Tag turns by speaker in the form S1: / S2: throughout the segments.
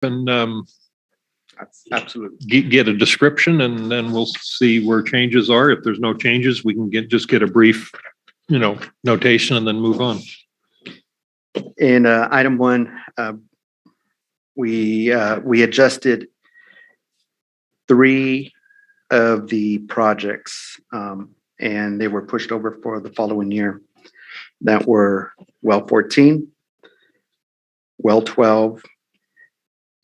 S1: and
S2: Absolutely.
S1: get a description, and then we'll see where changes are. If there's no changes, we can just get a brief, notation and then move on.
S2: In item 1, we adjusted 3 of the projects, and they were pushed over for the following year. That were well 14, well 12,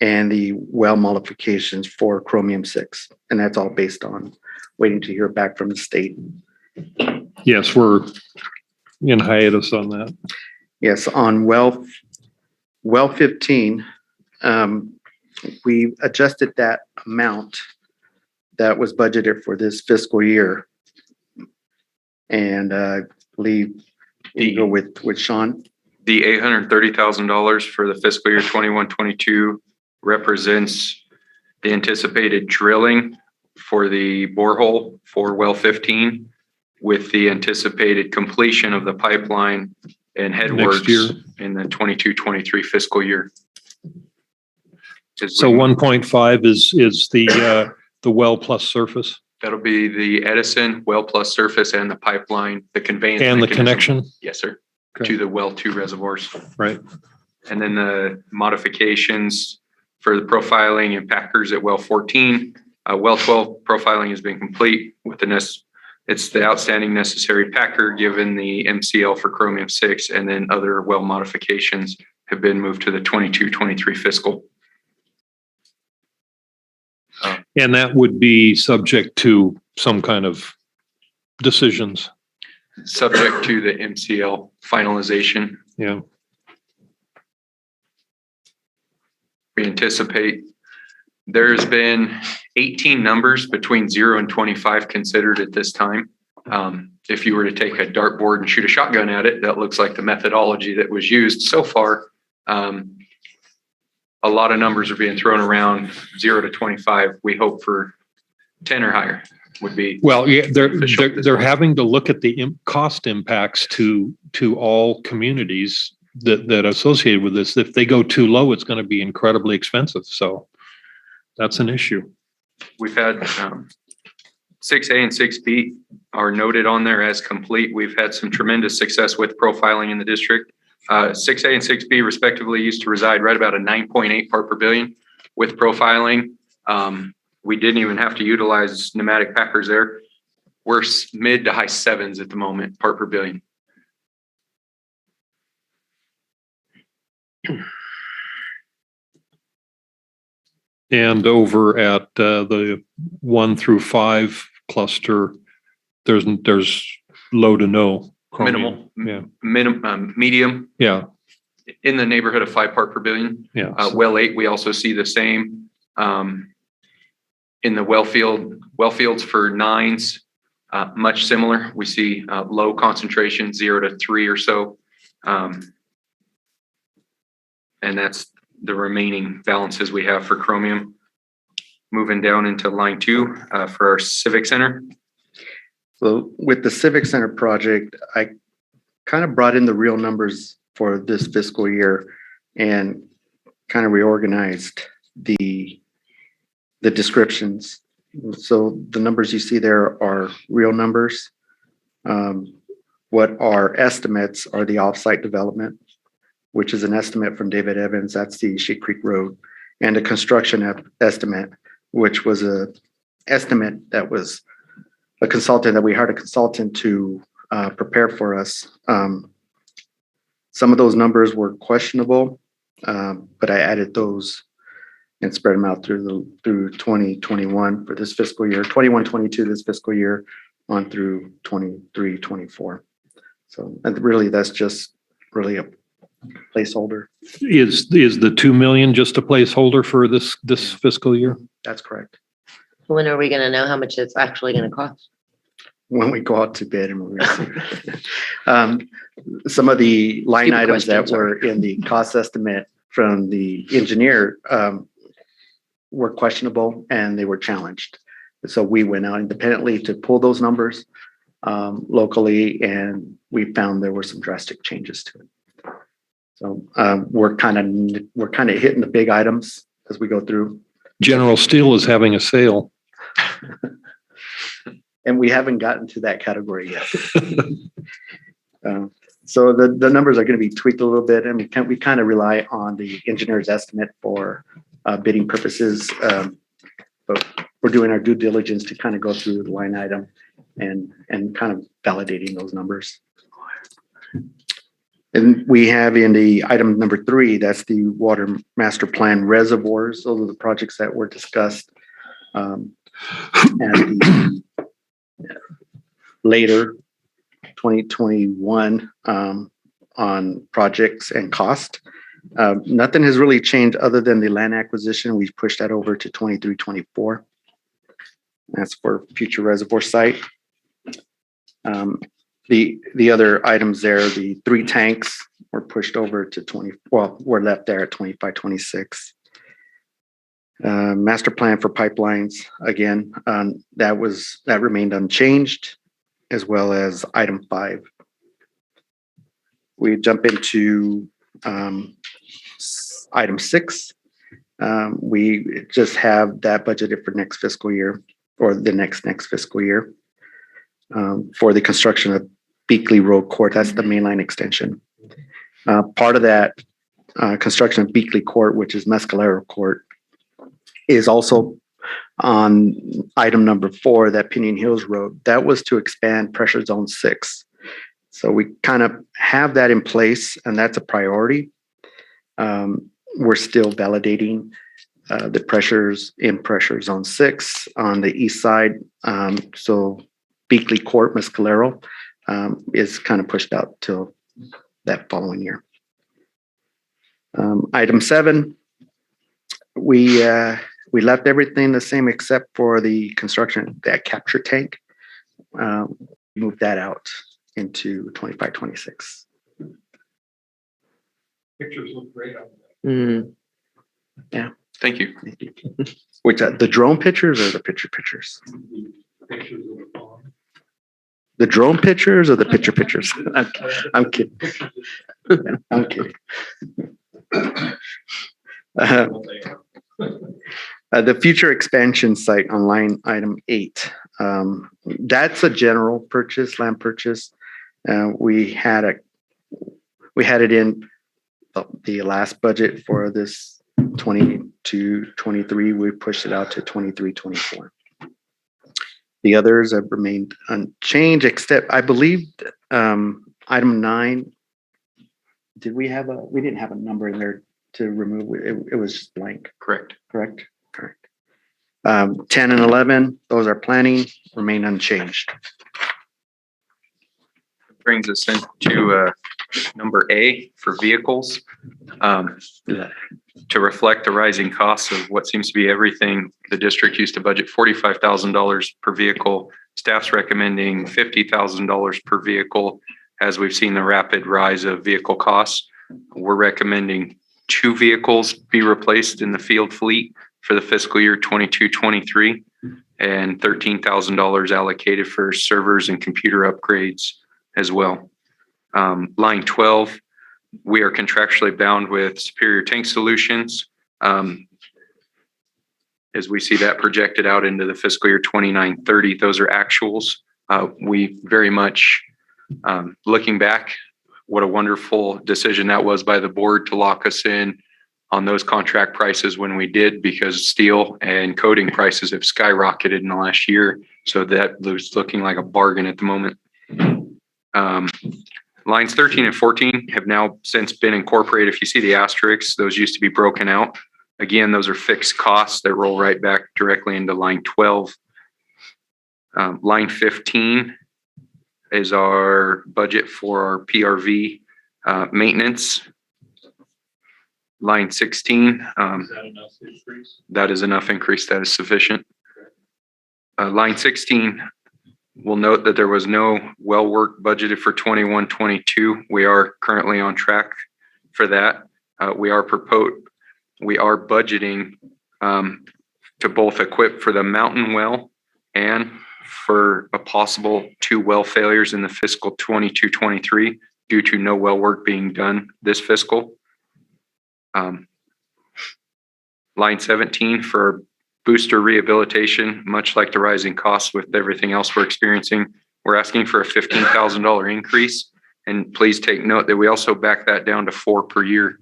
S2: and the well modifications for chromium 6. And that's all based on waiting to hear back from the state.
S1: Yes, we're in hiatus on that.
S2: Yes, on well 15, we adjusted that amount that was budgeted for this fiscal year. And I believe you go with Sean.
S3: The $830,000 for the fiscal year 21-22 represents the anticipated drilling for the borehole for well 15 with the anticipated completion of the pipeline and headworks in the 22-23 fiscal year.
S1: So 1.5 is the well plus surface.
S3: That'll be the Edison well plus surface and the pipeline, the conveyance
S1: and
S3: mechanism.
S1: The connection.
S3: Yes, sir.
S1: Okay.
S3: To the well 2 reservoirs.
S1: Right. And
S3: then the modifications for the profiling and packers at well 14. Well 12 profiling has been complete with it's the outstanding necessary packer given the MCL for chromium 6, and then other well modifications have been moved to the 22-23 fiscal.
S1: And that would be subject to some kind of decisions.
S3: Subject to the MCL finalization.
S1: Yeah.
S3: We anticipate there's been 18 numbers between 0 and 25 considered at this time. If you were to take a dartboard and shoot a shotgun at it, that looks like the methodology that was used so far. A lot of numbers are being thrown around 0 to 25. We hope for 10 or higher would be.
S1: Well, yeah, they're having to look at the cost impacts to all communities that associated with this. If they go too low, it's going to be incredibly expensive. So that's an issue.
S3: We've had 6A and 6B are noted on there as complete. We've had some tremendous success with profiling in the district. 6A and 6B respectively used to reside right about a 9.8 part per billion. With profiling, we didn't even have to utilize pneumatic packers there. We're mid to high 7s at the moment, part per billion.
S1: And over at the 1 through 5 cluster, there's low to no chromium.
S3: Minimal, medium.
S1: Yeah.
S3: In the neighborhood of 5 part per billion.
S1: Yeah.
S3: Well 8, we also see the same. In the well fields for 9s, much similar. We see low concentration, 0 to 3 or so. And that's the remaining balances we have for chromium. Moving down into line 2 for our Civic Center.
S2: So with the Civic Center project, I kind of brought in the real numbers for this fiscal year and kind of reorganized the descriptions. So the numbers you see there are real numbers. What are estimates are the offsite development, which is an estimate from David Evans. That's the Sheep Creek Road, and a construction estimate, which was a estimate that was a consultant that we hired a consultant to prepare for us. Some of those numbers were questionable, but I added those and spread them out through 2021 for this fiscal year, 21-22 this fiscal year, on through 23-24. So, and really, that's just really a placeholder.
S1: Is the 2 million just a placeholder for this fiscal year?
S2: That's correct.
S4: When are we going to know how much it's actually going to cost?
S2: When we go out to bid and we're some of the line items that were in the cost estimate from the engineer were questionable and they were challenged. So we went out independently to pull those numbers locally, and we found there were some drastic changes to it. So we're kind of hitting the big items as we go through.
S1: General Steel is having a sale.
S2: And we haven't gotten to that category yet. So the numbers are going to be tweaked a little bit, and we kind of rely on the engineer's estimate for bidding purposes. But we're doing our due diligence to kind of go through the line item and kind of validating those numbers. And we have in the item number 3, that's the water master plan reservoirs. Those are the projects that were discussed at the later 2021 on projects and cost. Nothing has really changed other than the land acquisition. We've pushed that over to 23-24. That's for future reservoir site. The other items there, the 3 tanks were pushed over to we're left there at 25-26. Master plan for pipelines, again, that remained unchanged, as well as item 5. We jump into item 6. We just have that budgeted for next fiscal year, or the next fiscal year, for the construction of Beakley Road Court. That's the mainline extension. Part of that construction of Beakley Court, which is Mescalero Court, is also on item number 4, that Pinion Hills Road. That was to expand pressure zone 6. So we kind of have that in place, and that's a priority. We're still validating the pressures in pressure zone 6 on the east side. So Beakley Court, Mescalero, is kind of pushed out till that following year. Item 7, we left everything the same except for the construction, that capture tank. Moved that out into 25-26.
S1: Pictures look great on
S4: Mm.
S2: Yeah.
S3: Thank you.
S2: Which the drone pictures or the pictures?
S1: Pictures of the farm.
S2: The drone pictures or the pictures? I'm kidding. I'm kidding. The future expansion site on line item 8. That's a general purchase, land purchase. We had it in the last budget for this 22-23. We pushed it out to 23-24. The others have remained unchanged, except I believe item 9. Did we have we didn't have a number in there to remove it. It was just blank.
S3: Correct.
S2: 10 and 11, those are planning, remain unchanged.
S3: Brings us into number A for vehicles. To reflect the rising costs of what seems to be everything, the district used to budget $45,000 per vehicle. Staff's recommending $50,000 per vehicle. As we've seen the rapid rise of vehicle costs, we're recommending 2 vehicles be replaced in the field fleet for the fiscal year 22-23, and $13,000 allocated for servers and computer upgrades as well. Line 12, we are contractually bound with Superior Tank Solutions. As we see that projected out into the fiscal year 29-30, those are actuals. We very much, looking back, what a wonderful decision that was by the board to lock us in on those contract prices when we did, because steel and coating prices have skyrocketed in the last year. So that was looking like a bargain at the moment. Lines 13 and 14 have now since been incorporated. If you see the asterisks, those used to be broken out. Again, those are fixed costs that roll right back directly into line 12. Line 15 is our budget for our PRV maintenance. Line 16,
S1: Is that enough increase?
S3: that is enough increase. That is sufficient. Line 16, we'll note that there was no well work budgeted for 21-22. We are currently on track for that. We are budgeting to both equip for the mountain well and for a possible 2 well failures in the fiscal 22-23 due to no well work being done this fiscal. Line 17 for booster rehabilitation, much like the rising costs with everything else we're experiencing. We're asking for a $15,000 increase. And please take note that we also back that down to 4 per year.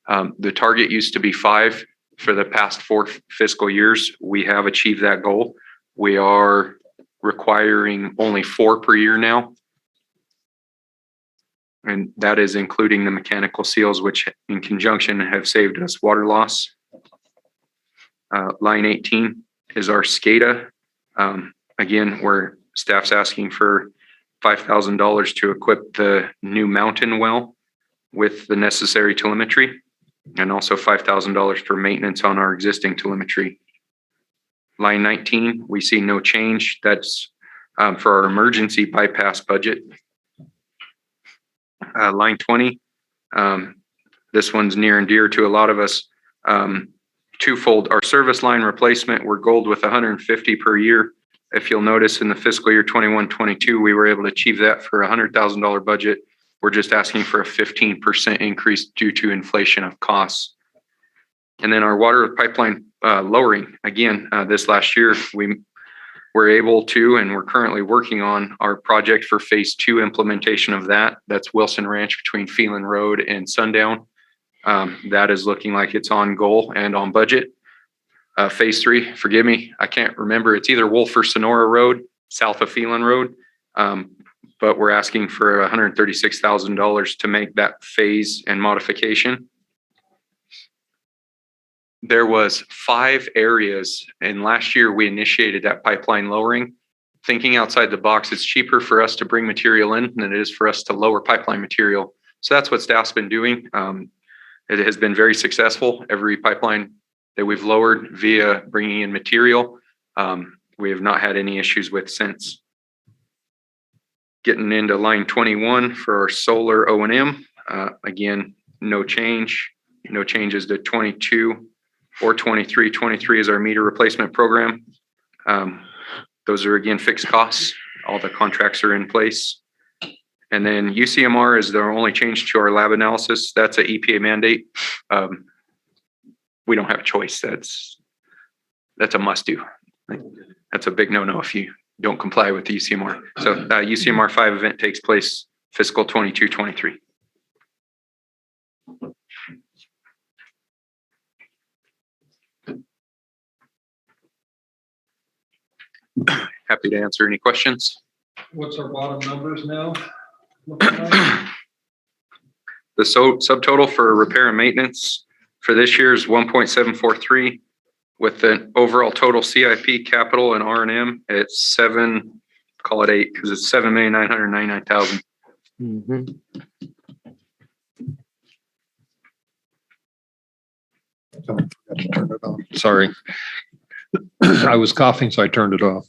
S3: The target used to be 5 for the past 4 fiscal years. We have achieved that goal. We are requiring only 4 per year now. And that is including the mechanical seals, which in conjunction have saved us water loss. Line 18 is our SCADA. Again, where staff's asking for $5,000 to equip the new mountain well with the necessary telemetry, and also $5,000 for maintenance on our existing telemetry. Line 19, we see no change. That's for our emergency bypass budget. Line 20, this one's near and dear to a lot of us. Twofold, our service line replacement, we're gold with 150 per year. If you'll notice in the fiscal year 21-22, we were able to achieve that for a $100,000 budget. We're just asking for a 15% increase due to inflation of costs. And then our water pipeline lowering, again, this last year, we were able to, and we're currently working on our project for phase 2 implementation of that. That's Wilson Ranch between Phelan Road and Sundown. That is looking like it's on goal and on budget. Phase 3, forgive me, I can't remember. It's either Wolf or Sonora Road, south of Phelan Road. But we're asking for $136,000 to make that phase and modification. There was 5 areas, and last year we initiated that pipeline lowering. Thinking outside the box, it's cheaper for us to bring material in than it is for us to lower pipeline material. So that's what staff's been doing. It has been very successful. Every pipeline that we've lowered via bringing in material, we have not had any issues with since. Getting into line 21 for our solar O&M. Again, no change. No changes to 22 or 23. 23 is our meter replacement program. Those are, again, fixed costs. All the contracts are in place. And then UCMR is the only change to our lab analysis. That's an EPA mandate. We don't have a choice. That's a must do. That's a big no-no if you don't comply with the UCMR. So UCMR 5 event takes place fiscal 22-23. Happy to answer any questions.
S1: What's our bottom numbers now?
S3: The subtotal for repair and maintenance for this year is 1.743 with an overall total CIP capital and R&M at 7, call it 8 because it's 7,999,000.
S1: Sorry. I was coughing, so I turned it off.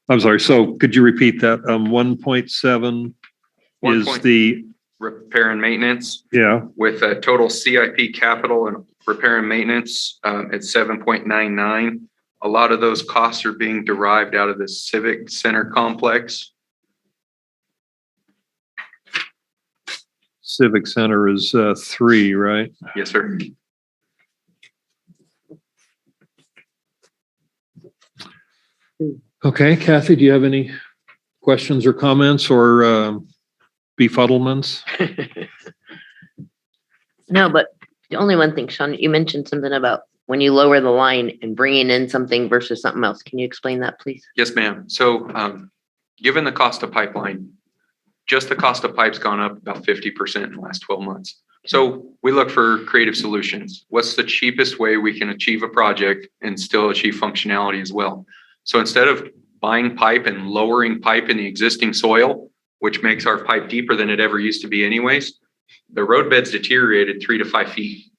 S1: I'm sorry. So could you repeat that? 1.7 is the
S3: repair and maintenance.
S1: Yeah.
S3: With a total CIP capital and repair and maintenance at 7.99. A lot of those costs are being derived out of the Civic Center complex.
S1: Civic Center is 3, right?
S3: Yes, sir.
S1: Okay, Kathy, do you have any questions or comments or befuddlements?
S4: No, but the only one thing, Sean, you mentioned something about when you lower the line and bringing in something versus something else. Can you explain that, please?
S3: Yes, ma'am. So given the cost of pipeline, just the cost of pipe's gone up about 50% in the last 12 months. So we look for creative solutions. What's the cheapest way we can achieve a project and still achieve functionality as well? So instead of buying pipe and lowering pipe in the existing soil, which makes our pipe deeper than it ever used to be anyways, the road bed's deteriorated 3 to 5 feet.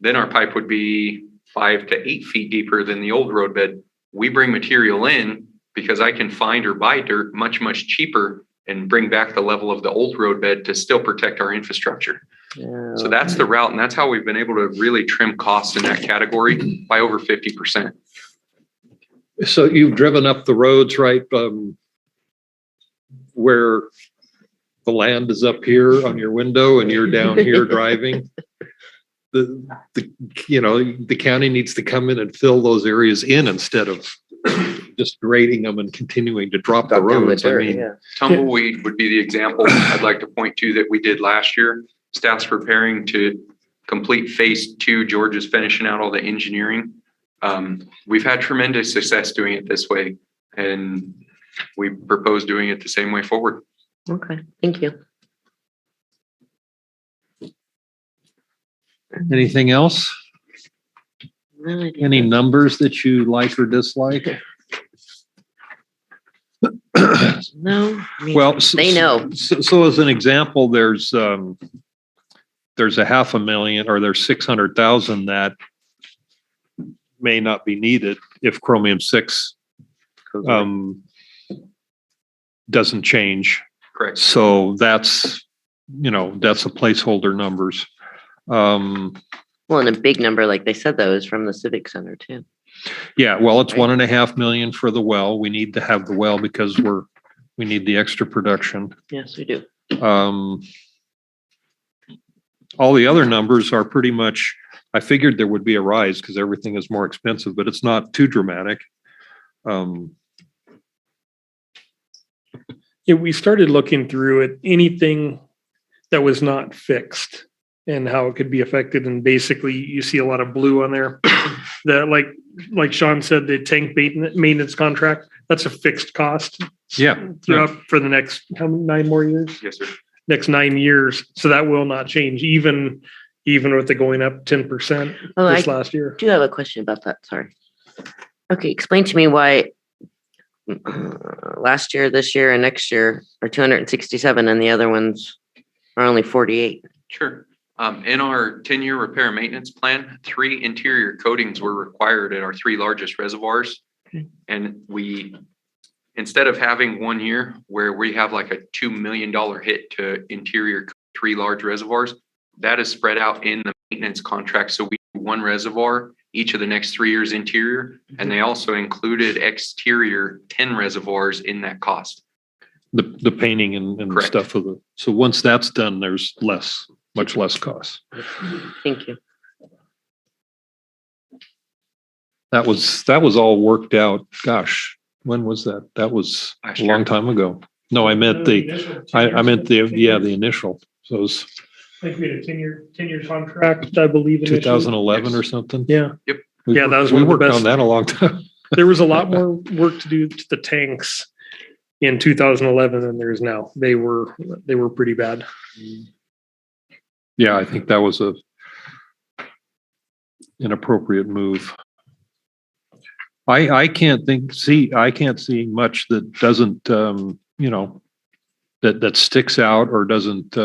S3: Then our pipe would be 5 to 8 feet deeper than the old road bed. We bring material in because I can find or buy dirt much, much cheaper and bring back the level of the old road bed to still protect our infrastructure.
S4: Yeah.
S3: So that's the route, and that's how we've been able to really trim costs in that category by over 50%.
S1: So you've driven up the roads, right? Where the land is up here on your window and you're down here driving. the county needs to come in and fill those areas in instead of just grading them and continuing to drop the
S2: Dump them with
S1: roads. I
S4: Dirt,
S1: mean,
S4: yeah.
S3: Tumbleweed would be the example I'd like to point to that we did last year. Staff's preparing to complete phase 2. George is finishing out all the engineering. We've had tremendous success doing it this way, and we propose doing it the same way forward.
S4: Okay, thank you.
S1: anything else?
S4: No, I think
S1: Any
S4: that's-
S1: numbers that you like or dislike?
S4: No. I mean,
S1: Well,
S4: they know.
S1: So as an example, there's a $500,000 or there's 600,000 that may not be needed if chromium 6 doesn't change.
S3: Correct.
S1: So that's a placeholder numbers.
S4: Well, and a big number, like they said, though, is from the Civic Center too.
S1: Yeah, well, it's
S4: Right.
S1: 1.5 million for the well. We need to have the well because we need the extra production.
S4: Yes, we do.
S1: All the other numbers are pretty much, I figured there would be a rise because everything is more expensive, but it's not too dramatic.
S5: Yeah, we started looking through it, anything that was not fixed and how it could be affected. And basically you see a lot of blue on there. That like Sean said, the tank maintenance contract, that's a fixed cost
S1: Yeah,
S5: throughout for the next 9 more years,
S3: Yes, sir.
S5: next 9 years. So that will not change, even with it going up 10%
S4: Oh,
S5: this
S4: I
S5: last year.
S4: do have a question about that. Sorry. Okay, explain to me why last year, this year, and next year are 267 and the other ones are only 48.
S3: Sure. In our 10-year repair and maintenance plan, 3 interior coatings were required at our 3 largest reservoirs.
S4: Okay.
S3: And instead of having 1 year where we have like a $2 million hit to interior 3 large reservoirs, that is spread out in the maintenance contract. So we do 1 reservoir each of the next 3 years interior, and they also included exterior 10 reservoirs in that cost.
S1: the painting and the
S3: Correct.
S1: stuff of so once that's done, there's much less cost.
S4: Thank you.
S1: That was all worked out. Gosh, when was that? That was
S3: Last
S1: a
S3: year.
S1: long time ago. No, I meant the initial. So it was
S5: I think we had a 10-year contract, I believe. initially.
S1: 2011 or something.
S5: Yeah.
S1: We
S5: Yeah, that was
S1: we
S5: one of the
S1: worked on
S5: best.
S1: that a long time.
S5: There was a lot more work to do to the tanks in 2011 than there is now. They were pretty bad.
S1: Yeah, I think that was an appropriate move. I can't see much that doesn't, that sticks out or doesn't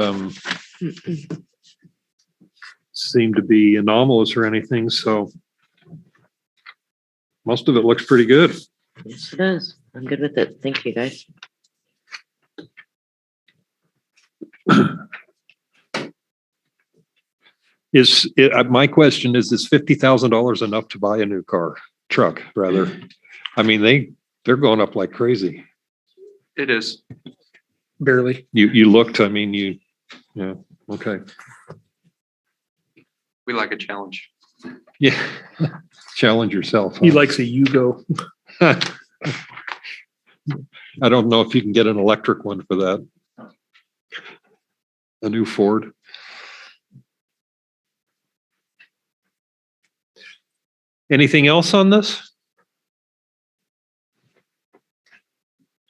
S1: seem to be anomalous or anything. So most of it looks pretty good.
S4: Yes, it does. I'm good with it. Thank you, guys.
S1: My question is $50,000 enough to buy a new truck rather? I mean, they're going up like crazy.
S3: It is.
S5: Barely.
S1: You looked, I mean, yeah, okay.
S3: We like a challenge.
S1: Yeah. Challenge yourself.
S5: He
S1: huh?
S5: likes a Yugo.
S1: I don't know if you can get an electric one for that. A new Ford. Anything else on this?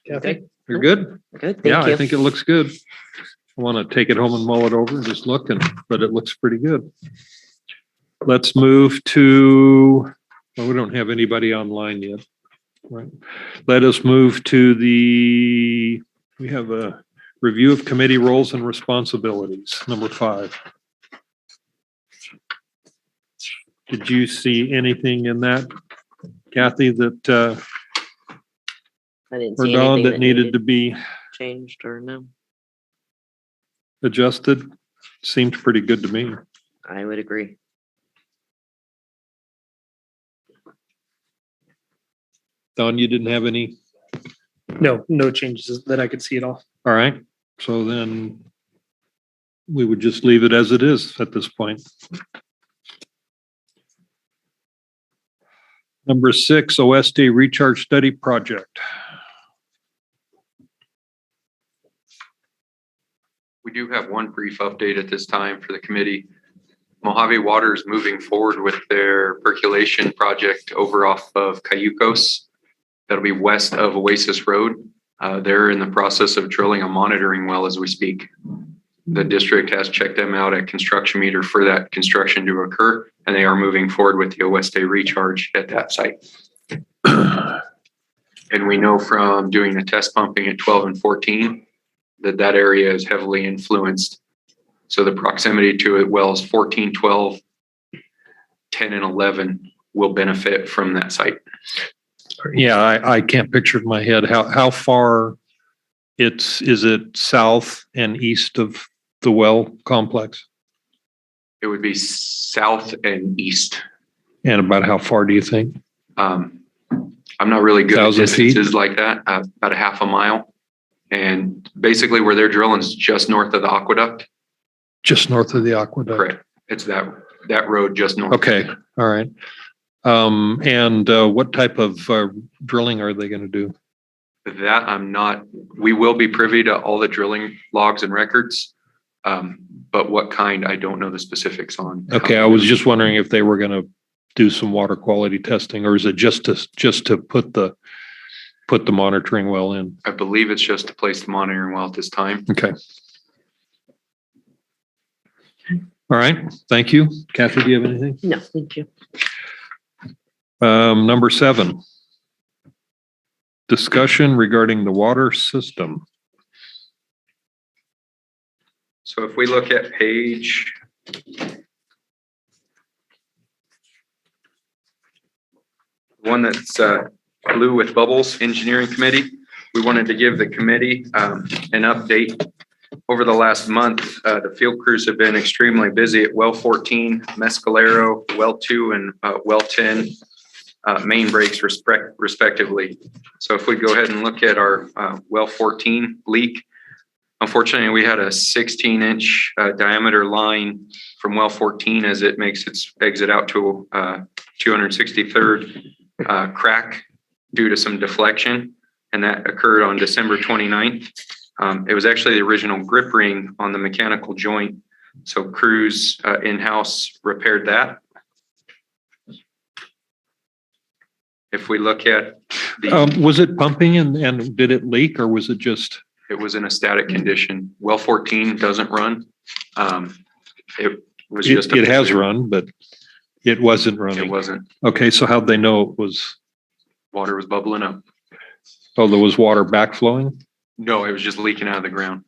S5: Kathy?
S1: You're good?
S4: Good.
S1: Yeah,
S4: Thank you.
S1: I think it looks good. I want to take it home and mull it over and just look but it looks pretty good. Let's move to, well, we don't have anybody online yet. Right. Let us move to we have a review of committee roles and responsibilities, number 5. Did you see anything in that, Kathy, that,
S4: I didn't
S1: or
S4: see
S1: Dawn,
S4: anything
S1: that needed to be
S4: changed or no.
S1: adjusted? Seemed pretty good to me.
S4: I would agree.
S1: Dawn, you didn't have any?
S5: No changes that I could see at all.
S1: All right, so then we would just leave it as it is at this point. Number 6, OSD recharge study project.
S3: We do have one brief update at this time for the committee. Mojave Water is moving forward with their percolation project over off of Cayucos. That'll be west of Oasis Road. They're in the process of drilling a monitoring well as we speak. The district has checked them out at construction meter for that construction to occur, and they are moving forward with the OSD recharge at that site. And we know from doing the test pumping at 12 and 14 that that area is heavily influenced. So the proximity to it, wells 14, 12, 10, and 11 will benefit from that site.
S1: Yeah, I can't picture it in my head how far is it south and east of the well complex?
S3: It would be south and east.
S1: And about how far do you think?
S3: I'm not really good at
S1: 1,000 feet?
S3: distances like that, about a half a mile. And basically where they're drilling is just north of the aqueduct.
S1: Just north of the aqueduct.
S3: Correct. It's that road just north.
S1: Okay, all right. And what type of drilling are they going to do?
S3: That we will be privy to all the drilling logs and records. But what kind, I don't know the specifics on.
S1: Okay, I was just wondering if they were going to do some water quality testing, or is it just to put the monitoring well in?
S3: I believe it's just to place the monitoring well at this time.
S1: Okay. All right, thank you. Kathy, do you have anything?
S4: No, thank you.
S1: Number 7, discussion regarding the water system.
S3: So if we look at page one that's blue with bubbles, engineering committee, we wanted to give the committee an update. Over the last month, the field crews have been extremely busy at well 14, Mescalero, well 2, and well 10 main breaks respectively. So if we go ahead and look at our well 14 leak, unfortunately, we had a 16-inch diameter line from well 14 as it makes its exit out to 263rd crack due to some deflection, and that occurred on December 29th. It was actually the original grip ring on the mechanical joint, so crews in-house repaired that. If we look at
S1: Was it pumping and did it leak, or was it just?
S3: It was in a static condition. Well 14 doesn't run. It was just.
S1: It has run, but it wasn't running.
S3: It wasn't.
S1: Okay, so how'd they know it was?
S3: Water was bubbling up.
S1: Oh, there was water backflowing?
S3: No, it was just leaking out of the ground.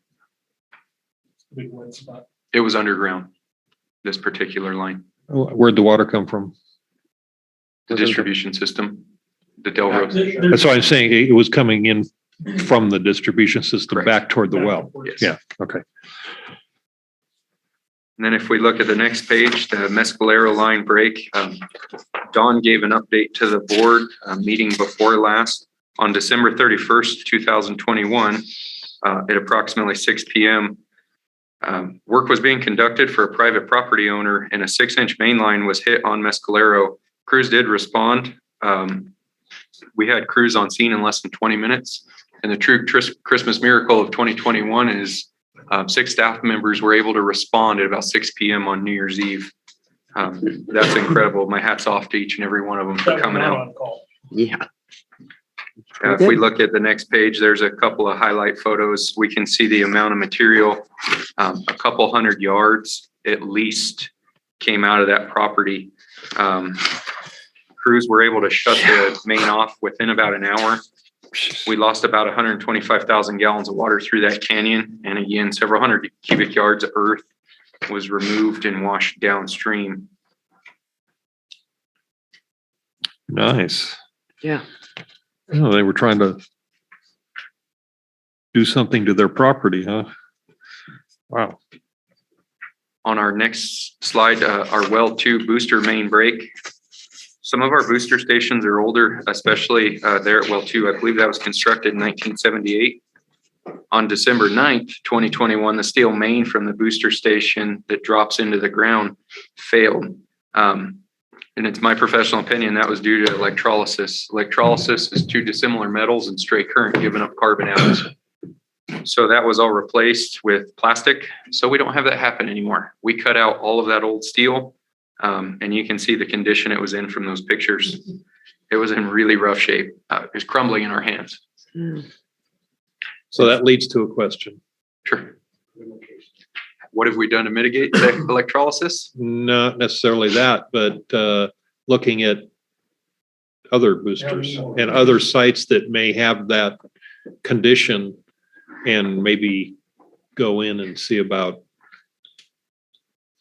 S3: It was underground, this particular line.
S1: Where'd the water come from?
S3: The distribution system, the Del Rose.
S1: That's why I'm saying it was coming in from the distribution system
S3: Correct.
S1: back toward the well.
S3: Yes.
S1: Yeah, okay.
S3: And then if we look at the next page, the Mescalero line break, Dawn gave an update to the board meeting before last on December 31st, 2021, at approximately 6 p.m. Work was being conducted for a private property owner and a 6-inch main line was hit on Mescalero. Crews did respond. We had crews on scene in less than 20 minutes. And the true Christmas miracle of 2021 is 6 staff members were able to respond at about 6 p.m. on New Year's Eve. That's incredible. My hat's off to each and every one of them for coming out.
S4: Yeah.
S3: If we look at the next page, there's a couple of highlight photos. We can see the amount of material, a couple hundred yards at least came out of that property. Crews were able to shut the main off within about an hour. We lost about 125,000 gallons of water through that canyon. And again, several hundred cubic yards of earth was removed and washed downstream.
S1: Nice.
S4: Yeah.
S1: Oh, they were trying to do something to their property, huh? Wow.
S3: On our next slide, our well 2 booster main break. Some of our booster stations are older, especially there at well 2. I believe that was constructed in 1978. On December 9th, 2021, the steel main from the booster station that drops into the ground failed. And And it's my professional opinion that was due to electrolysis. Electrolysis is two dissimilar metals and straight current giving up carbon atoms. So that was all replaced with plastic. So we don't have that happen anymore. We cut out all of that old steel. And you can see the condition it was in from those pictures. It was in really rough shape. It was crumbling in our hands.
S1: So that leads to a question.
S3: Sure. What have we done to mitigate the electrolysis?
S1: Not necessarily that, but looking at other boosters and other sites that may have that condition, and maybe go in and see about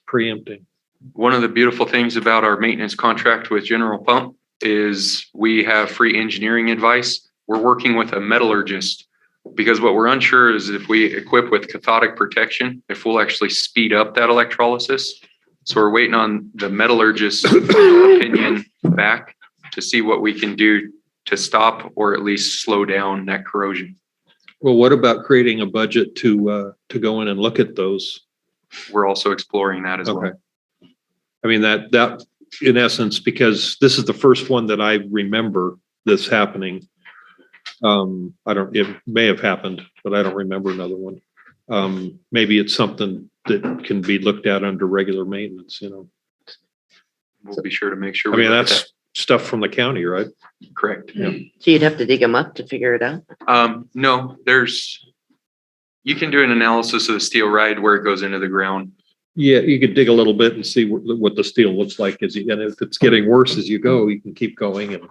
S1: preempting.
S3: One of the beautiful things about our maintenance contract with General Pump is we have free engineering advice. We're working with a metallurgist because what we're unsure is if we equip with cathodic protection, if we'll actually speed up that electrolysis. So we're waiting on the metallurgist's opinion back to see what we can do to stop or at least slow down that corrosion.
S1: Well, what about creating a budget to go in and look at those?
S3: We're also exploring that as well.
S1: I mean, that in essence, because this is the first one that I remember this happening. It may have happened, but I don't remember another one. Maybe it's something that can be looked at under regular maintenance,
S3: We'll be sure to make sure.
S1: I mean, that's stuff from the county, right?
S3: Correct.
S1: Yeah.
S4: So you'd have to dig them up to figure it out?
S3: No, you can do an analysis of the steel ride where it goes into the ground.
S1: Yeah, you could dig a little bit and see what the steel looks like and if it's getting worse as you go, you can keep going and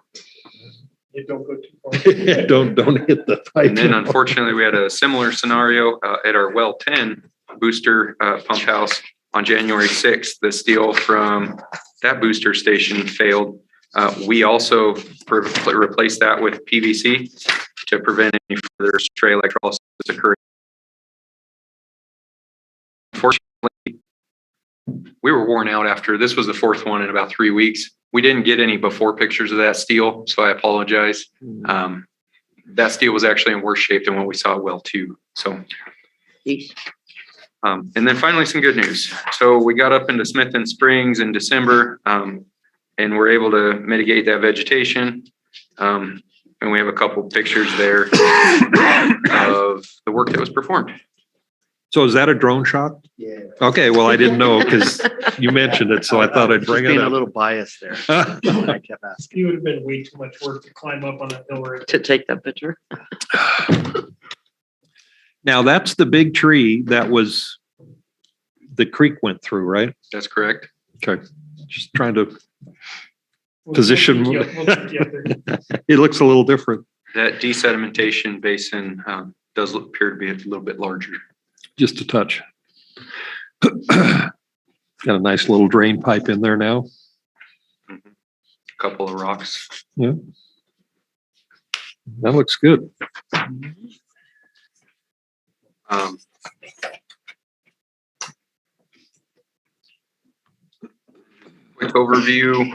S5: Don't go too far.
S1: don't hit the pipe.
S3: And then unfortunately, we had a similar scenario at our well 10 booster pump house on January 6th. The steel from that booster station failed. We also replaced that with PVC to prevent any further stray electrolysis occurring. Unfortunately, we were worn out after this was the fourth one in about 3 weeks. We didn't get any before pictures of that steel, so I apologize. That steel was actually in worse shape than what we saw at well 2. So, and then finally, some good news. So we got up into Smith and Springs in December, and we're able to mitigate that vegetation. And we have a couple pictures there of the work that was performed.
S1: So is that a drone shot?
S2: Yeah.
S1: Okay, well, I didn't know because you mentioned it, so I thought I'd bring it
S2: Being a
S1: up.
S2: little biased there. I kept asking.
S5: You would have been way too much work to climb up on that hill right
S4: To take that picture?
S1: Now, that's the big tree that was, the creek went through, right?
S3: That's correct.
S1: Okay, just trying to,
S5: there.
S1: Position.
S5: We'll take you up there.
S1: it looks a little different,
S3: That desedimentation basin does appear to be a little bit larger.
S1: just a touch. Got a nice little drain pipe in there now.
S3: A couple of rocks.
S1: Yeah. That looks good.
S3: Quick overview.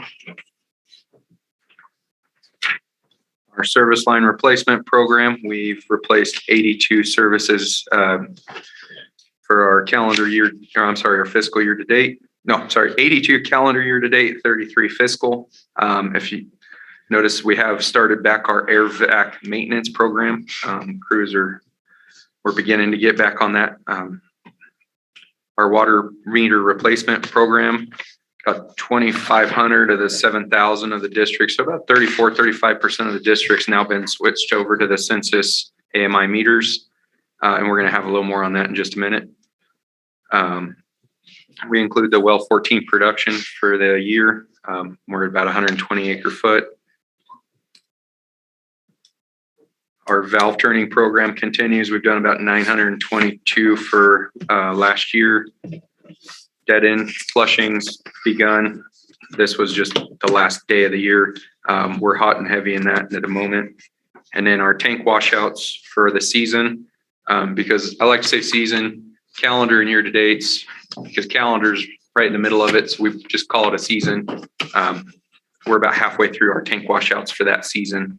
S3: Our service line replacement program, we've replaced 82 services for our calendar year, or I'm sorry, our fiscal year to date. No, sorry, 82 calendar year to date, 33 fiscal. If you notice, we have started back our air vac maintenance program. Crews we're beginning to get back on that. Our water meter replacement program, got 2,500 of the 7,000 of the districts. So about 35% of the districts now been switched over to the census AMI meters. And we're going to have a little more on that in just a minute. We include the well 14 production for the year. We're at about 120 acre foot. Our valve turning program continues. We've done about 922 for last year. Dead end flushings begun. This was just the last day of the year. We're hot and heavy in that at the moment. And then our tank washouts for the season, because I like to say season, calendar and year to dates, because calendar's right in the middle of it. So we just call it a season. We're about halfway through our tank washouts for that season.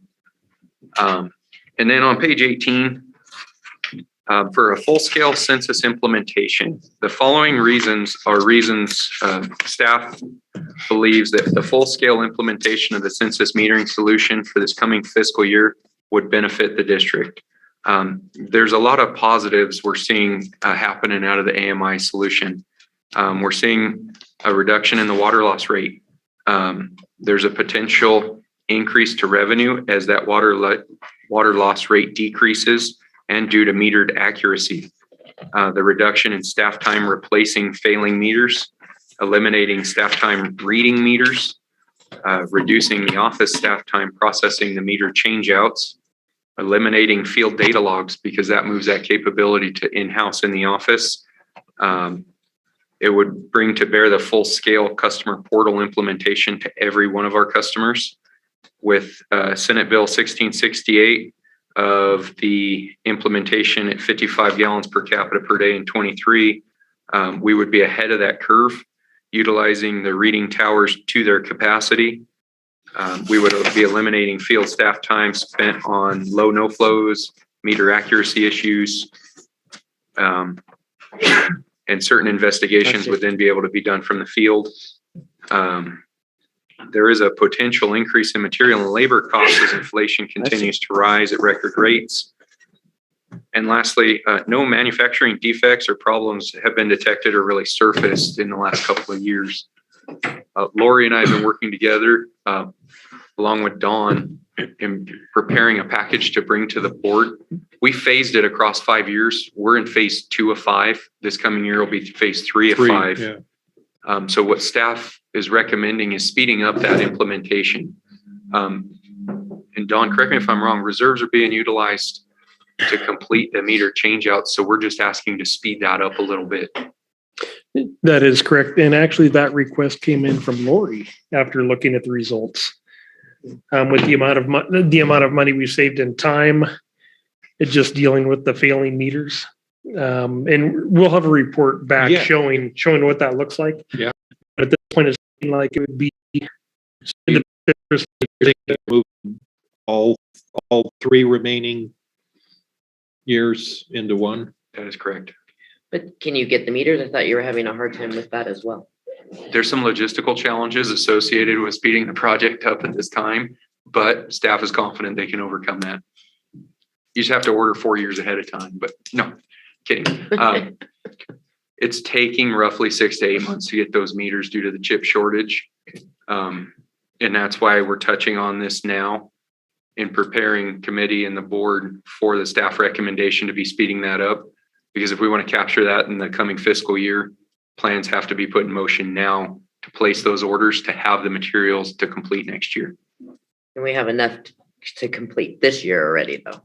S3: And then on page 18, For a full-scale census implementation, the following reasons are reasons staff believes that the full-scale implementation of the census metering solution for this coming fiscal year would benefit the district. There's a lot of positives we're seeing happening out of the AMI solution. We're seeing a reduction in the water loss rate. There's a potential increase to revenue as that water loss rate decreases and due to metered accuracy. The reduction in staff time replacing failing meters, eliminating staff time reading meters, reducing the office staff time processing the meter changeouts, eliminating field data logs because that moves that capability to in-house in the office. It would bring to bear the full-scale customer portal implementation to every one of our customers. With Senate Bill 1668 of the implementation at 55 gallons per capita per day in 23, we would be ahead of that curve, utilizing the reading towers to their capacity. We would be eliminating field staff time spent on low no flows, meter accuracy issues, and certain investigations would then be able to be done from the field. There is a potential increase in material and labor costs as inflation continues to rise at record rates. And lastly, no manufacturing defects or problems have been detected or really surfaced in the last couple of years. Lori and I have been working together along with Dawn in preparing a package to bring to the board. We phased it across 5 years. We're in phase 2 of 5. This coming year will be phase 3 of 5.
S1: Yeah.
S3: So what staff is recommending is speeding up that implementation. And Dawn, correct me if I'm wrong, reserves are being utilized to complete the meter changeout. So we're just asking to speed that up a little bit.
S5: That is correct. And actually that request came in from Lori after looking at the results. With the amount of money we saved in time, it's just dealing with the failing meters. And we'll have a report back showing what that looks like.
S1: Yeah.
S5: But at this point, it's like it would be
S1: all 3 remaining years into one.
S3: That is correct.
S4: But can you get the meters? I thought you were having a hard time with that as well.
S3: There's some logistical challenges associated with speeding the project up at this time, but staff is confident they can overcome that. You just have to order 4 years ahead of time, but no, kidding. It's taking roughly 6 to 8 months to get those meters due to the chip shortage. And that's why we're touching on this now in preparing committee and the board for the staff recommendation to be speeding that up. Because if we want to capture that in the coming fiscal year, plans have to be put in motion now to place those orders to have the materials to complete next year.
S4: And we have enough to complete this year already, though.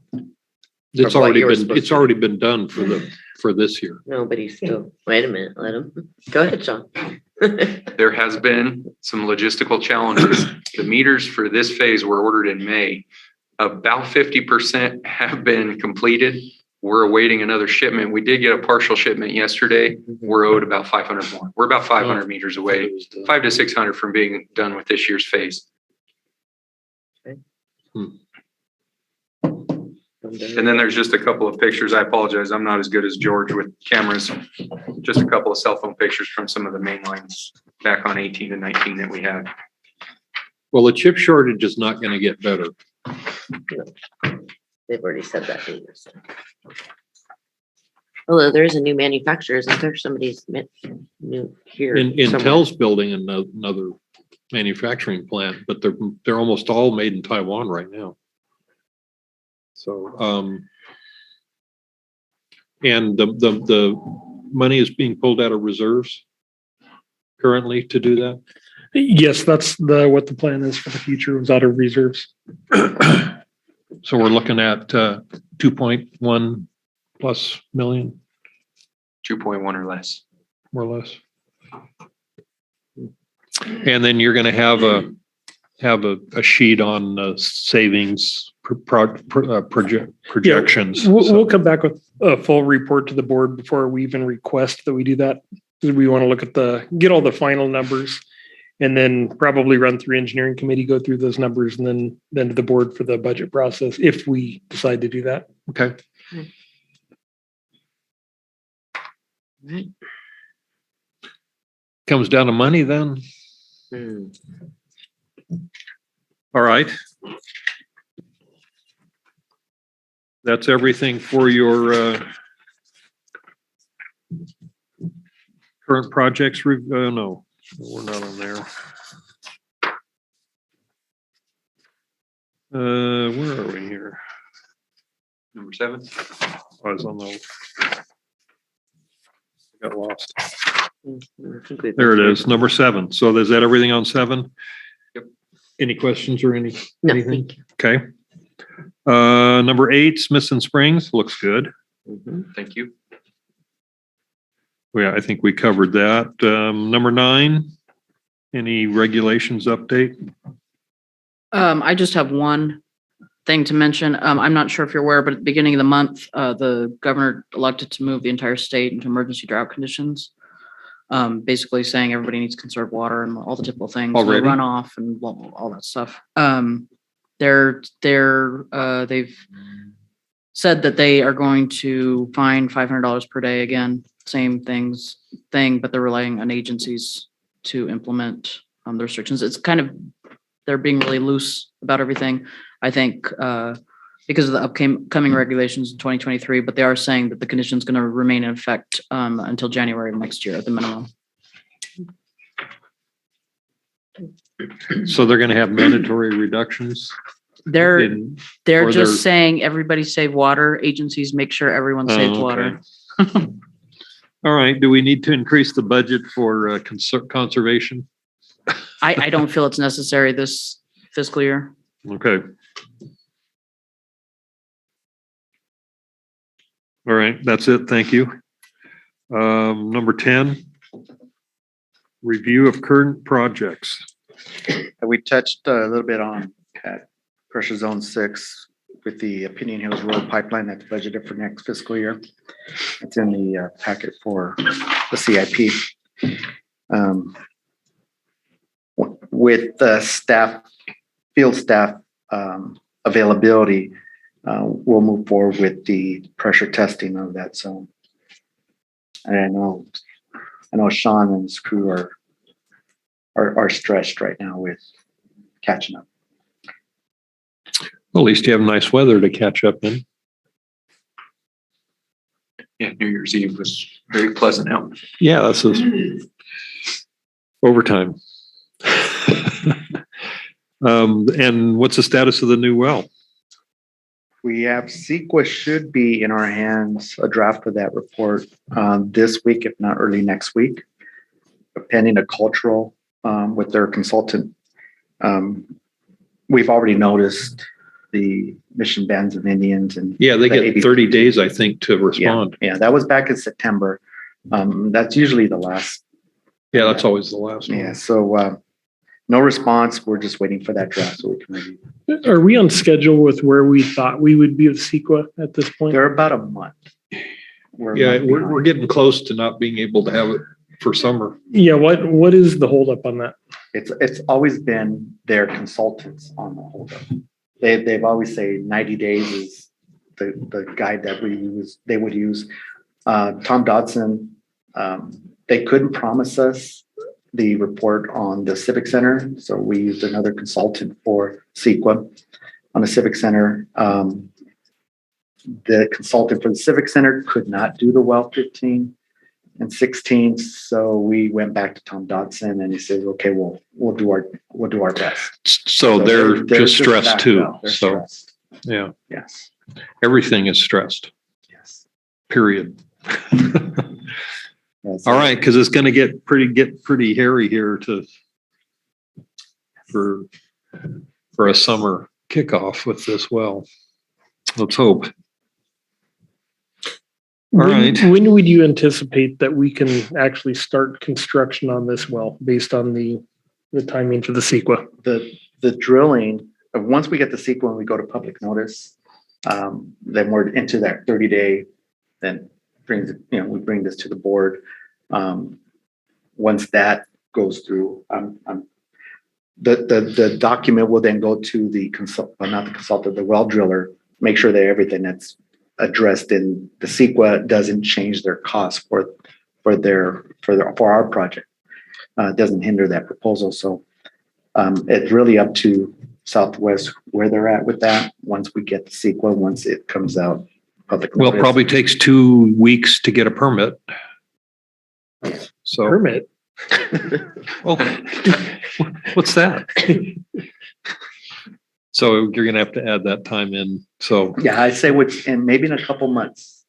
S1: It's already been done for this year.
S4: No, but he's still, wait a minute, let him, go ahead, Sean.
S3: There has been some logistical challenges. The meters for this phase were ordered in May. About 50% have been completed. We're awaiting another shipment. We did get a partial shipment yesterday. We're owed about 500 more. We're about 500 meters away, 500 to 600 from being done with this year's phase.
S4: Okay.
S3: And then there's just a couple of pictures. I apologize. I'm not as good as George with cameras. Just a couple of cell phone pictures from some of the main lines back on 18 and 19 that we had.
S1: Well, the chip shortage is not going to get better.
S4: They've already said that. Although there is a new manufacturer, isn't there? Somebody's new here.
S1: Intel's building another manufacturing plant, but they're almost all made in Taiwan right now. So, and the money is being pulled out of reserves currently to do that.
S5: Yes, that's what the plan is for the future, was out of reserves.
S1: So we're looking at 2.1 plus million,
S3: 2.1 or less,
S1: more or less. And then you're going to have a sheet on savings projections.
S5: Yeah, we'll come back with a full report to the board before we even request that we do that. We want to look at get all the final numbers, and then probably run through engineering committee, go through those numbers, and then to the board for the budget process if we decide to do that.
S1: Okay. Comes down to money then.
S4: Hmm.
S1: All right. That's everything for your current projects. No, we're not on there. Where are we here?
S3: Number 7.
S1: I was on the. Got lost. There it is, number 7. So is that everything on 7?
S3: Yep.
S1: Any questions or
S4: No,
S1: anything?
S4: thank you.
S1: Okay. Number 8, Smiths and Springs, looks good.
S4: Mhm.
S3: Thank you.
S1: Yeah, I think we covered that. Number 9, any regulations update?
S6: I just have one thing to mention. I'm not sure if you're aware, but at the beginning of the month, the governor elected to move the entire state into emergency drought conditions. Basically saying everybody needs to conserve water and all the typical things, no
S1: Already?
S6: runoff and all that stuff. They've said that they are going to fine $500 per day again, same thing, but they're relying on agencies to implement the restrictions. It's kind of, they're being really loose about everything. I think because of the upcoming regulations in 2023, but they are saying that the condition is going to remain in effect until January of next year at the minimum.
S1: So they're gonna have mandatory reductions?
S6: They're
S1: in-
S6: they're
S1: or
S6: just
S1: they're-
S6: saying everybody save water. Agencies make sure everyone saves
S1: Oh,
S6: water.
S1: okay. All right, do we need to increase the budget for conservation?
S6: I don't feel it's necessary this fiscal year.
S1: Okay. All right, that's it, thank you. Number 10, review of current projects.
S2: We touched a little bit on at pressure zone 6 with the Opinion Hills Road pipeline that's budgeted for next fiscal year. It's in the packet for the CIP. With the staff, field staff availability, we'll move forward with the pressure testing of that zone. And I know Sean and his crew are stressed right now with catching up.
S1: Well, at least you have nice weather to catch up in.
S3: Yeah, New Year's Eve was very pleasant out.
S1: Yeah, this is overtime. And what's the status of the new well?
S2: We have CEQA should be in our hands, a draft of that report this week, if not early next week, pending a cultural with their consultant. We've already noticed the mission bands of Indians and
S1: Yeah, they
S2: the
S1: get
S2: 80
S1: 30 days, I think, to respond.
S2: yeah, that was back in September. That's usually the last.
S1: Yeah, that's always the last one.
S2: Yeah, so no response. We're just waiting for that draft so we can review.
S5: Are we on schedule with where we thought we would be with CEQA at this point?
S2: They're about a month. We're a
S1: Yeah,
S2: month
S1: we're
S2: behind.
S1: getting close to not being able to have it for summer.
S5: Yeah, what is the holdup on that?
S2: It's always been their consultants on the holdup. They've always say 90 days is the guide that they would use. Tom Dodson, they couldn't promise us the report on the Civic Center, so we used another consultant for CEQA on the Civic Center. The consultant for the Civic Center could not do the well 15 and 16, so we went back to Tom Dodson and he said, "Okay, we'll do our best."
S1: So they're just stressed
S2: back
S1: too.
S2: up. They're
S1: So,
S2: stressed.
S1: yeah,
S2: Yes,
S1: everything is stressed,
S2: yes.
S1: period.
S2: Yes.
S1: All right, because it's going to get pretty hairy here for a summer kickoff with this well. Let's hope. All right.
S5: When would you anticipate that we can actually start construction on this well based on the timing for the CEQA?
S2: The drilling, once we get the CEQA and we go to public notice, then we're into that 30-day, then we bring this to the board. Once that goes through, the document will then go to the well driller, make sure that everything that's addressed in the CEQA doesn't change their cost for our project. It doesn't hinder that proposal. So it's really up to Southwest where they're at with that. Once we get the CEQA, once it comes out public.
S1: Well, it
S2: notice.
S1: probably takes 2 weeks to get a permit. So,
S5: Permit.
S1: oh, what's that? So you're gonna have to add that time in. So
S2: Yeah, I say and maybe in a couple months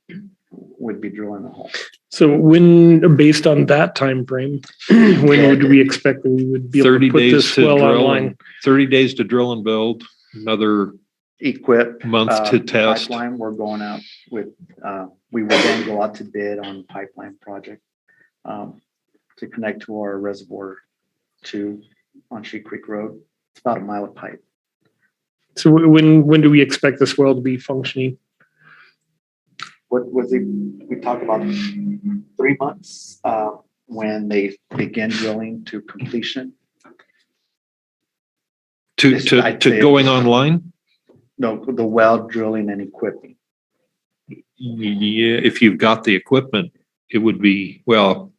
S2: would be drilling a hole.
S5: So when, based on that time frame, when would we expect that we would be able
S1: 30
S5: to put
S1: days
S5: this
S1: to
S5: well
S1: drill
S5: online?
S1: and 30 days to drill and build, another
S2: Equip.
S1: month to test.
S2: Pipeline, we're going out with, we will then go out to bid on pipeline project to connect to our reservoir 2 on Sheep Creek Road. It's about a mile of pipe.
S5: So when do we expect this well to be functioning?
S2: What was it? We talked about 3 months when they begin drilling to completion. I'd
S1: To
S2: say-
S1: going online?
S2: No, the well drilling and equipping.
S1: Yeah, if you've got the equipment, it would be, well,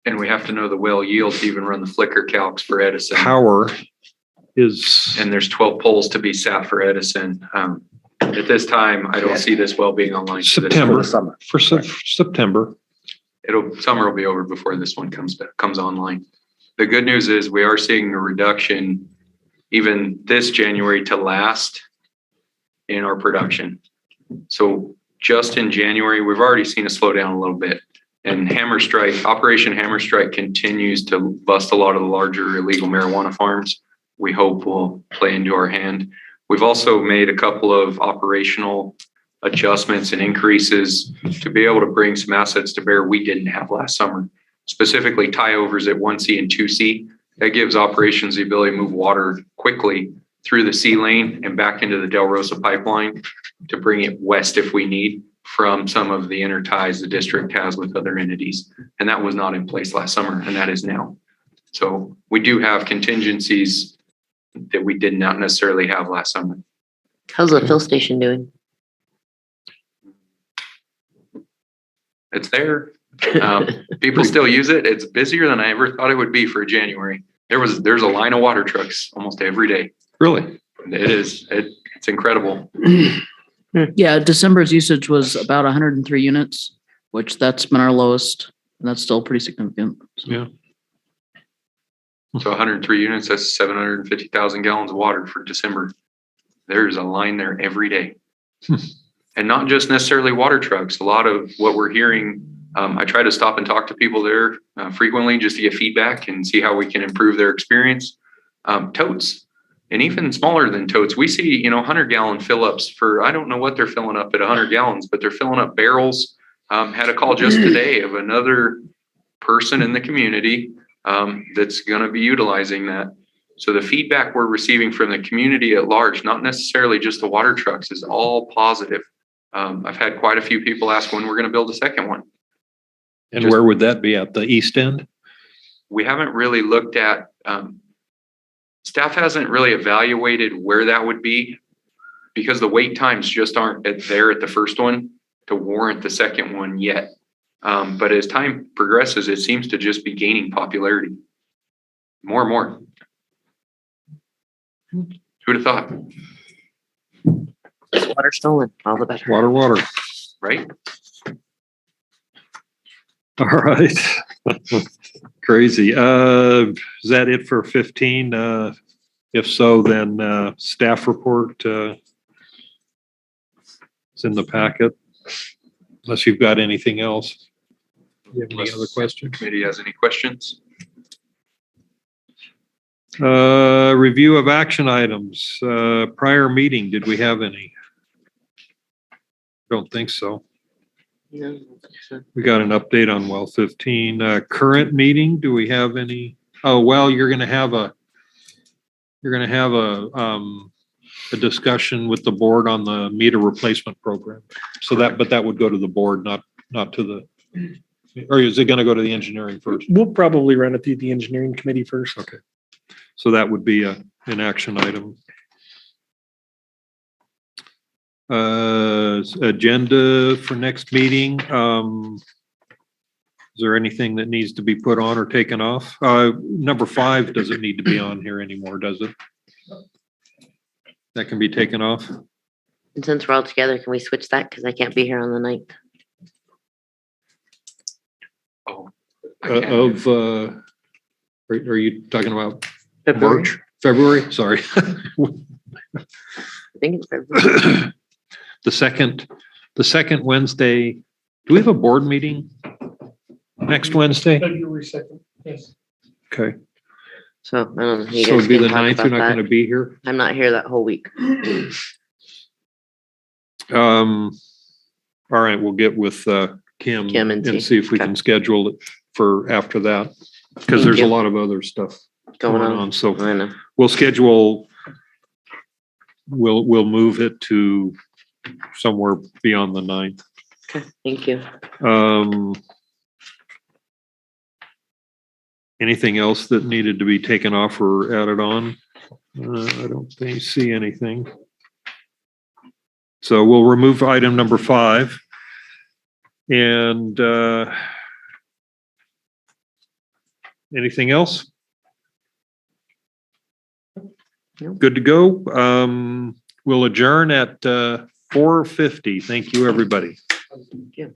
S3: And we have to know the well yield to even run the flicker calcs for Edison.
S1: power is,
S3: And there's 12 poles to be sat for Edison. At this time, I don't see this well being online. for this
S1: September.
S3: one.
S2: Summer.
S1: for September.
S3: Summer will be over before this one comes online. The good news is we are seeing a reduction even this January to last in our production. So just in January, we've already seen a slowdown a little bit. And Operation Hammer Strike continues to bust a lot of the larger illegal marijuana farms. We hope will play into our hand. We've also made a couple of operational adjustments and increases to be able to bring some assets to bear we didn't have last summer, specifically tie overs at 1C and 2C. That gives operations the ability to move water quickly through the C lane and back into the Del Rosa pipeline to bring it west if we need from some of the interties the district has with other entities. And that was not in place last summer, and that is now. So we do have contingencies that we did not necessarily have last summer.
S4: How's the fill station doing?
S3: It's there. People still use it. It's busier than I ever thought it would be for January. There's a line of water trucks almost every day.
S1: Really?
S3: It's incredible.
S6: Yeah, December's usage was about 103 units, which that's been our lowest. And that's still pretty significant. So.
S1: Yeah.
S3: So 103 units, that's 750,000 gallons of water for December. There's a line there every day. And not just necessarily water trucks. A lot of what we're hearing, I try to stop and talk to people there frequently just to get feedback and see how we can improve their experience. Totes, and even smaller than totes, we see 100-gallon fill-ups for, I don't know what they're filling up at 100 gallons, but they're filling up barrels. Had a call just today of another person in the community that's going to be utilizing that. So the feedback we're receiving from the community at large, not necessarily just the water trucks, is all positive. I've had quite a few people ask when we're going to build a second one.
S1: And where would that be, at the east end?
S3: We haven't really looked at, staff hasn't really evaluated where that would be because the wait times just aren't there at the first one to warrant the second one yet. But as time progresses, it seems to just be gaining popularity more and more. Who'd have thought?
S4: Water stolen, all the better.
S1: Water.
S3: Right?
S1: All right. Crazy. Is that it for 15? If so, then staff report is in the packet. Unless you've got anything else. You have any other questions?
S3: Committee has any questions?
S1: Review of action items. Prior meeting, did we have any? Don't think so.
S4: No.
S1: We got an update on well 15. Current meeting, do we have any? Oh, well, you're gonna have a discussion with the board on the meter replacement program. So that would go to the board, not to the, or is it gonna go to the engineering first?
S5: We'll probably run it through the engineering committee first.
S1: Okay. So that would be an action item. Agenda for next meeting. Is there anything that needs to be put on or taken off? Number 5 doesn't need to be on here anymore, does it? That can be taken off?
S4: And since we're all together, can we switch that? Because I can't be here on the 9th.
S1: Are you talking about
S4: February.
S1: March, February? Sorry.
S4: I think it's February.
S1: The second Wednesday, do we have a board meeting next Wednesday?
S5: February 2nd, yes.
S1: Okay,
S4: So I don't know. You
S1: so
S4: guys
S1: it'd be
S4: can
S1: the
S4: talk
S1: 9th, you're
S4: about
S1: not
S4: that.
S1: gonna be here?
S4: I'm not here that whole week.
S1: All right, we'll get with Kim
S4: Kim and
S1: and
S4: see.
S1: see if we
S4: Okay.
S1: can schedule it for after that. Because
S4: Thank
S1: there's a
S4: you.
S1: lot of other stuff
S4: Going
S1: going
S4: on.
S1: on, so
S4: I know.
S1: we'll schedule, we'll move it to somewhere beyond the 9th.
S4: Okay, thank you.
S1: Anything else that needed to be taken off or added on? I don't see anything. So we'll remove item number 5. And anything else?
S4: No.
S1: Good to go. We'll adjourn at 4:50. Thank you, everybody.
S4: Thank you.